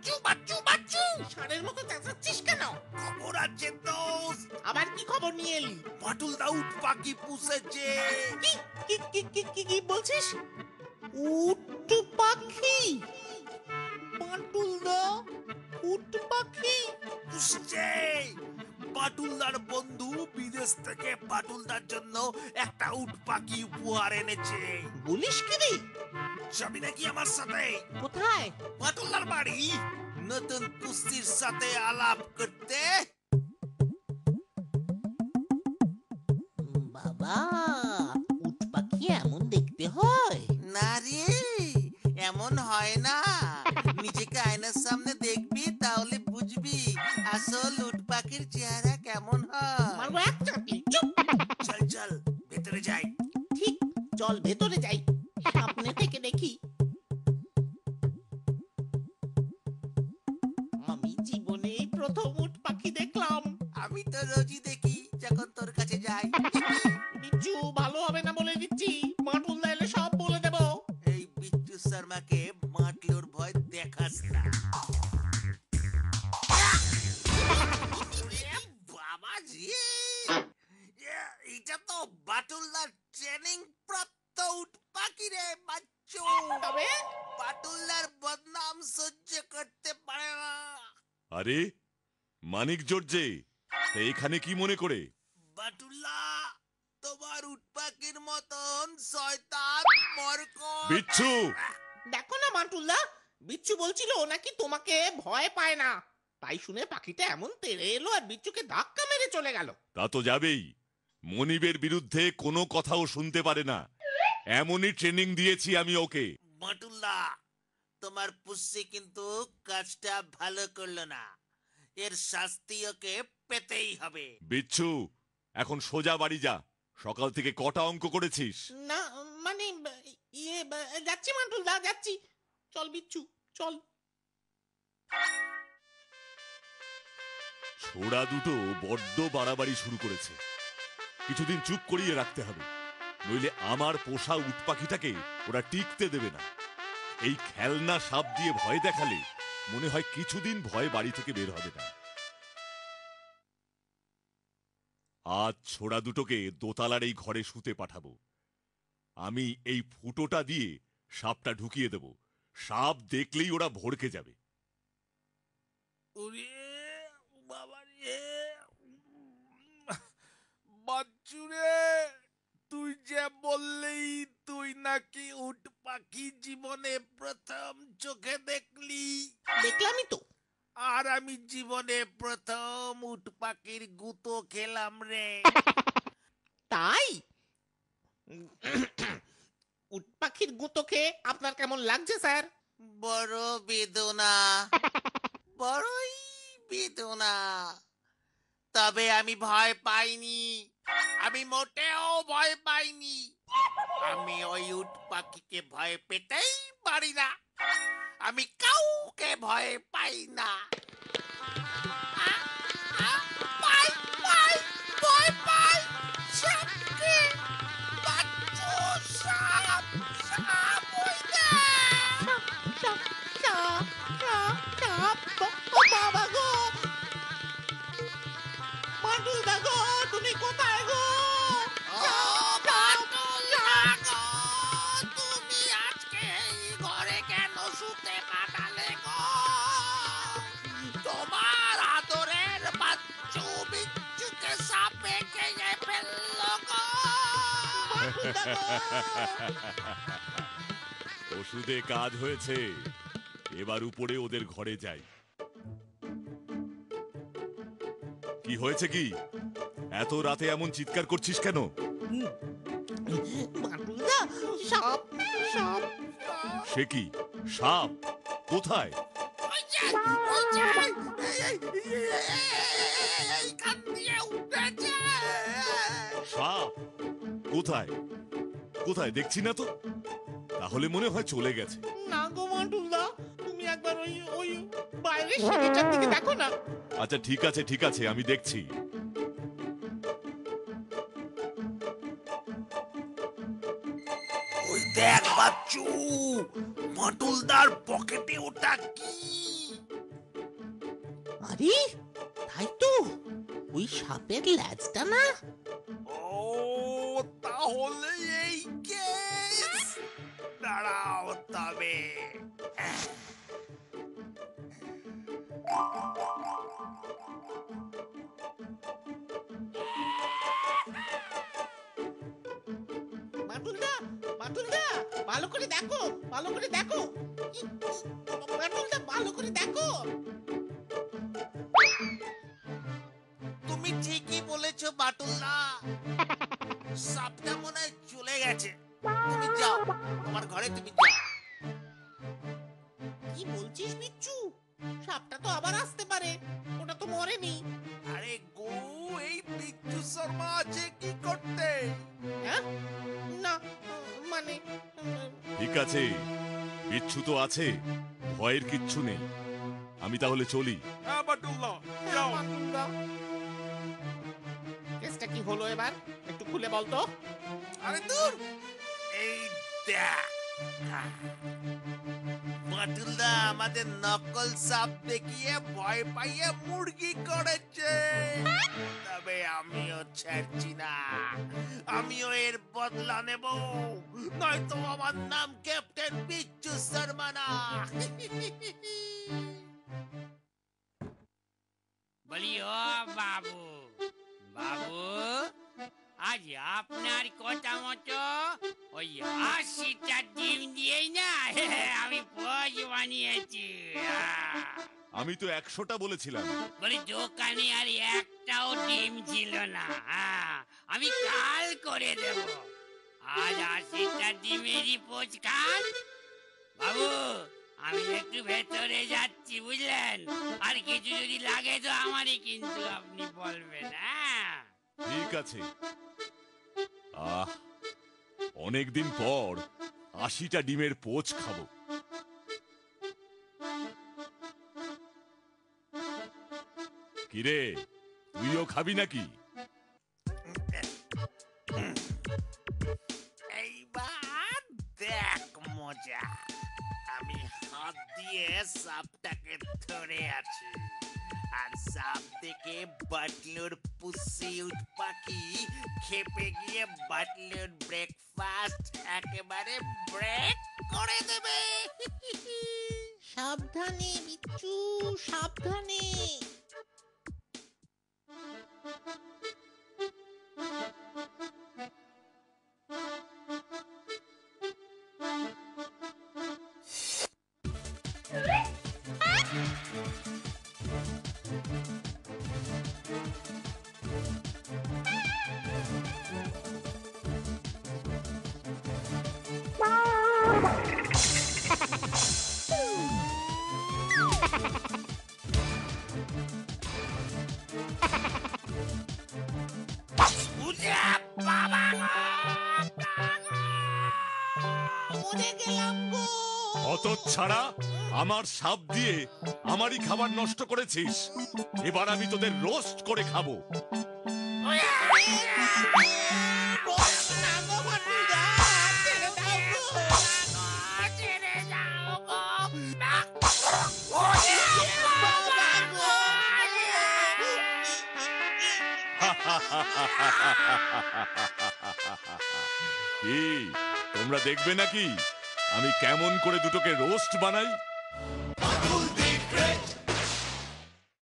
বাচ্চু বাচ্চু বাচ্চু ষাঁড়ের মতো চেঁচাচ্ছিস কেন? খবর আছে দোস্ত, আবার কি খবর নিয়ে এলি? বাটুলদা উট পাখি পুষেছে। কি কি কি কি কি কি বলছিস? উট পাখি? বাটুলদা উট পাখি পুষছে। বাটুলদার বন্ধু বিদেশ থেকে বাটুলদার জন্য একটা উট পাখি উপহার এনেছে। বলিস কি রে? যাবি নাকি আমার সাথে? কোথায়? বাটুলদার বাড়ি নতুন পুষির সাথে আলাপ করতে। বাবা, উট পাখি এমন দেখতে হয়? না রে, এমন হয় না। নিজেকে আয়নার সামনে দেখবি, তাহলে বুঝবি আসল উট পাখির চেহারা কেমন হয়। মারবো এক চাঁটি। চুপ! চল চল ভেতরে যাই। ঠিক, চল ভেতরে যাই, সামনে থেকে দেখি। আমি জীবনে প্রথম উট পাখি দেখলাম। আমি তো রোজই দেখি যখন তোর কাছে যাই। বিচ্ছু, ভালো হবে না বলে দিচ্ছি, বাটুলদা এলে সব বলে দেবো। এই বিচ্ছু শর্মাকে মাটলোর ভয় দেখাস না। বাবা জি, এটা তো বাটুলদার ট্রেনিং প্রাপ্ত উট পাখি রে বাচ্চু। তবে বাটুলদার বদনাম সহ্য করতে পারে না। আরে মানিক জর্জে, তা এখানে কি মনে করে? বাটুল্লা, তোমার উট পাখির মতন শয়তান মরকট। বিচ্ছু! দেখো না বাটুলদা, বিচ্ছু বলছিল ও নাকি তোমাকে ভয় পায় না, তাই শুনে পাখিটা এমন তেড়ে এলো আর বিচ্ছুকে ধাক্কা মেরে চলে গেল। তা তো যাবেই, মনিবের বিরুদ্ধে কোনো কথাও শুনতে পারে না। এমনই ট্রেনিং দিয়েছি আমি ওকে। বাটুল্লা, তোমার পুষ্যি কিন্তু কাজটা ভালো করলো না, এর শাস্তি ওকে পেতেই হবে। বিচ্ছু, এখন সোজা বাড়ি যা। সকাল থেকে কটা অঙ্ক করেছিস? না মানে যাচ্ছি বাটুলদা, যাচ্ছি। চল বিচ্ছু, চল। ছোড়া দুটো বড্ড বাড়াবাড়ি শুরু করেছে। কিছুদিন চুপ করিয়ে রাখতে হবে, নইলে আমার পোষা উট পাখিটাকে ওরা টিকতে দেবে না। এই খেলনা সাপ দিয়ে ভয় দেখালে মনে হয় কিছুদিন ভয় বাড়ি থেকে বের হবে না। আজ ছোড়া দুটোকে দোতলার এই ঘরে শুতে পাঠাবো। আমি এই ফুটোটা দিয়ে সাপটা ঢুকিয়ে দেব। সাপ দেখলেই ওরা ভড়কে যাবে। ওরে বাবা রে, বাচ্চু রে, তুই যে বললি তুই নাকি উট পাখি জীবনে প্রথম চোখে দেখলি, দেখলামই তো। আর আমি জীবনে প্রথম উট পাখির গুঁতো খেলাম রে। তাই? উট পাখির গুঁতো খেয়ে আপনার কেমন লাগছে স্যার? বড় বেদনা, বড়ই বেদনা। তবে আমি ভয় পাইনি, আমি মোটেও ভয় পাইনি। আমি ওই উট পাখিকে ভয় পেতেই পারি না, আমি কাউকে ভয় পাই না। পাই পাই ভয় পাই সাপকে। বাচ্চু, সাপ সাপ ওই দেখ। সাপ, সাপ, সাপ, সাপ। ও বাবা গো! বাটুলদা গো, তুমি কোথায় গো? ও বাটুলদা গো, তুমি আজকে এই ঘরে কেন শুতে পাঠালে গো? তোমার আদরের বাচ্চু বিচ্ছুকে সাপে খেয়ে ফেললো গো। বাটুলদা গো! ওষুধে কাজ হয়েছে, এবার উপরে ওদের ঘরে যাই। কি হয়েছে কি? এত রাতে এমন চিৎকার করছিস কেন? বাটুলদা, সাপ, সাপ। সে কি? সাপ? কোথায়? ওই যে, ওই যে, এইখান দিয়ে উঠেছে। সাপ? কোথায়? কোথায় দেখছি না তো। তাহলে মনে হয় চলে গেছে। না গো বাটুলদা, তুমি একবার ওই ওই বাইরের সিঁড়িটার দিকে দেখো না। আচ্ছা ঠিক আছে ঠিক আছে, আমি দেখছি। ওই দেখ বাচ্চু, বাটুলদার পকেটে ওটা কি? আরে তাই তো, ওই সাপের ল্যাজটা না? ও তাহলে এই কেস, দাঁড়াও তবে। বাটুলদা, বাটুলদা, ভালো করে দেখো, ভালো করে দেখো। বাটুলদা, ভালো করে দেখো। তুমি ঠিকই বলেছো বাটুলদা, সাপটা মনে হয় চলে গেছে। তুমি যাও, তোমার ঘরে তুমি যাও। কি বলছিস বিচ্ছু? সাপটা তো আবার আসতে পারে, ওটা তো মরেনি। আরে গো, এই বিচ্ছু শর্মা আছে কি করতে? হ্যাঁ? না, মানে ঠিক আছে, বিচ্ছু তো আছে, ভয়ের কিচ্ছু নেই। আমি তাহলে চলি। হ্যাঁ বাটুলদা, হ্যাঁ, বাটুলদা। কেসটা কি হলো এবার, একটু খুলে বলতো। আরে দূর, এই দেখ, বাটুলদা আমাদের নকল সাপ দেখিয়ে ভয় পাইয়ে মুরগি করেছে। তবে আমিও ছাড়ছি না, আমিও এর বদলা নেব, নয়তো আমার নাম ক্যাপ্টেন বিচ্ছু শর্মা না। বলি ও বাবু, বাবু আজ আপনার কথা মতো ওই 80টা ডিম দিয়েই না আমি পোজ বানিয়েছি। আমি তো 100টা বলেছিলাম। বলি দোকানে আর একটাও ডিম ছিল না। আমি কাল করে দেব, আজ 80টা ডিমেরই পোজ খান। বাবু আমি একটু ভেতরে যাচ্ছি বুঝলেন, আর কিছু যদি লাগে তো আমারই কিন্তু আপনি বলবেন। হ্যাঁ ঠিক আছে। অনেকদিন পর 80টা ডিমের পোচ খাবো। কিরে, তুইও খাবি নাকি? এইবার দেখ মজা, আমি হাত দিয়ে সাপটাকে ধরে আছি, আর সাপ দেখে বাটলুর পুষি উঠ পাখি খেপে গিয়ে বাটলুর ব্রেকফাস্ট একেবারে ব্রেক করে দেবে। সাবধানে বিচ্ছু, সাবধানে। উঠে বাবা গো! মরে গেলাম গো। হতচ্ছাড়া, আমার সাপ দিয়ে আমারই খাবার নষ্ট করেছিস। এবার আমি তোদের রোস্ট করে খাবো। না গো বাটুলদা, ছেড়ে দাও গো। ছেড়ে যাও গো! বাবা গো। কি তোমরা দেখবে নাকি আমি কেমন করে দুটোকে রোস্ট বানাই?